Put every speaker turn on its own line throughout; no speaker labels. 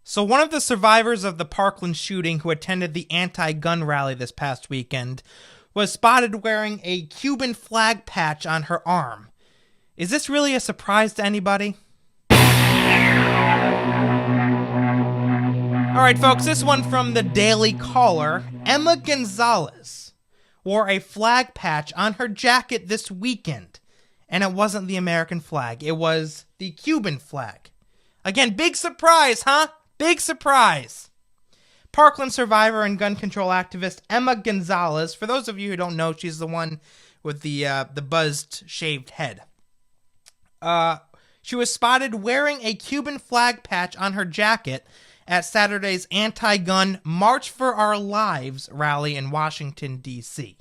So one of the survivors of the Parkland shooting who attended the anti-gun rally this past weekend was spotted wearing a Cuban flag patch on her arm. Is this really a surprise to anybody? Alright folks, this one from the Daily Caller. Emma Gonzalez wore a flag patch on her jacket this weekend. And it wasn't the American flag, it was the Cuban flag. Again, big surprise, huh? Big surprise. Parkland survivor and gun control activist Emma Gonzalez, for those of you who don't know, she's the one with the buzzed shaved head. She was spotted wearing a Cuban flag patch on her jacket at Saturday's anti-gun March for Our Lives rally in Washington, D.C.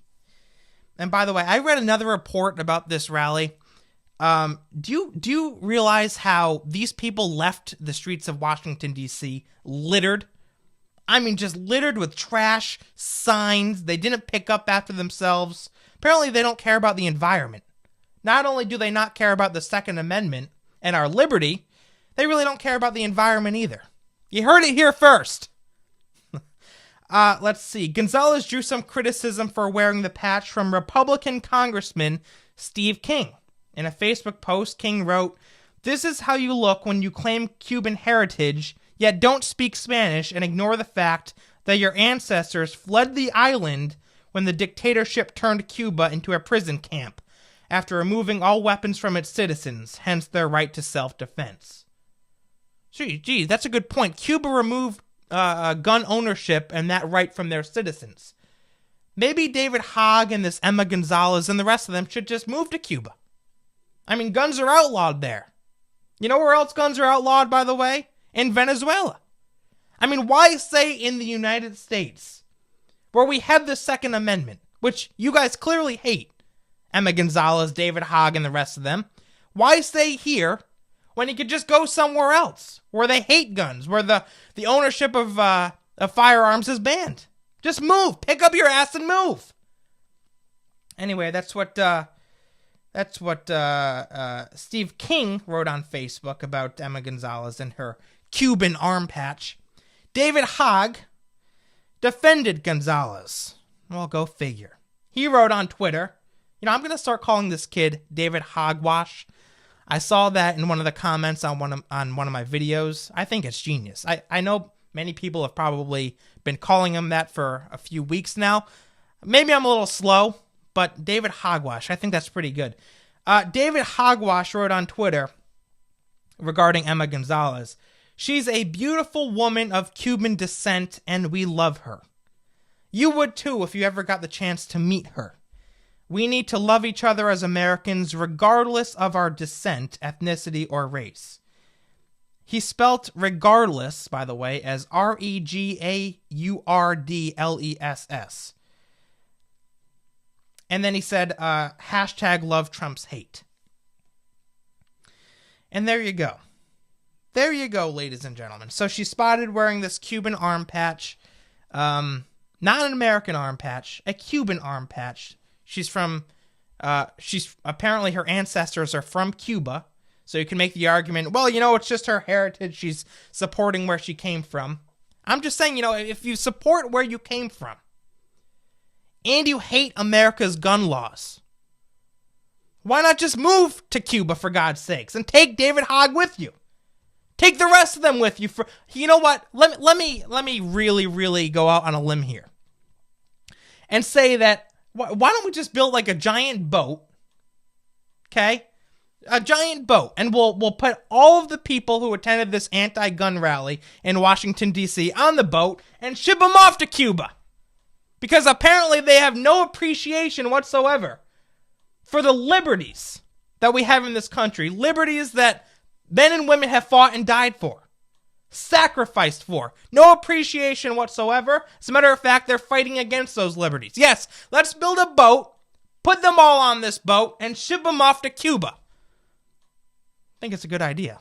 And by the way, I read another report about this rally. Do you realize how these people left the streets of Washington, D.C. littered? I mean, just littered with trash, signs. They didn't pick up after themselves. Apparently, they don't care about the environment. Not only do they not care about the Second Amendment and our liberty, they really don't care about the environment either. You heard it here first. Let's see. Gonzalez drew some criticism for wearing the patch from Republican Congressman Steve King. In a Facebook post, King wrote, "This is how you look when you claim Cuban heritage, yet don't speak Spanish and ignore the fact that your ancestors fled the island when the dictatorship turned Cuba into a prison camp, after removing all weapons from its citizens, hence their right to self-defense." Gee, that's a good point. Cuba removed gun ownership and that right from their citizens. Maybe David Hogg and this Emma Gonzalez and the rest of them should just move to Cuba. I mean, guns are outlawed there. You know where else guns are outlawed, by the way? In Venezuela. I mean, why say in the United States, where we have the Second Amendment, which you guys clearly hate, Emma Gonzalez, David Hogg, and the rest of them, why stay here when you could just go somewhere else, where they hate guns, where the ownership of firearms is banned? Just move. Pick up your ass and move. Anyway, that's what Steve King wrote on Facebook about Emma Gonzalez and her Cuban arm patch. David Hogg defended Gonzalez. Well, go figure. He wrote on Twitter, I'm going to start calling this kid David Hogwash. I saw that in one of the comments on one of my videos. I think it's genius. I know many people have probably been calling him that for a few weeks now. Maybe I'm a little slow, but David Hogwash, I think that's pretty good. David Hogwash wrote on Twitter regarding Emma Gonzalez, "She's a beautiful woman of Cuban descent, and we love her. You would too if you ever got the chance to meet her. We need to love each other as Americans regardless of our descent, ethnicity, or race." He spelt regardless, by the way, as REGAURDLESS. And then he said, hashtag love trumps hate. And there you go. There you go, ladies and gentlemen. So she's spotted wearing this Cuban arm patch. Not an American arm patch, a Cuban arm patch. She's apparently her ancestors are from Cuba. So you can make the argument, well, it's just her heritage. She's supporting where she came from. I'm just saying, if you support where you came from, and you hate America's gun laws, why not just move to Cuba, for God's sakes, and take David Hogg with you? Take the rest of them with you. You know what? Let me really, really go out on a limb here and say that why don't we just build like a giant boat, okay? A giant boat, and we'll put all of the people who attended this anti-gun rally in Washington, D.C. on the boat and ship them off to Cuba. Because apparently they have no appreciation whatsoever for the liberties that we have in this country. Liberties that men and women have fought and died for. Sacrificed for. No appreciation whatsoever. As a matter of fact, they're fighting against those liberties. Yes, let's build a boat, put them all on this boat, and ship them off to Cuba. I think it's a good idea.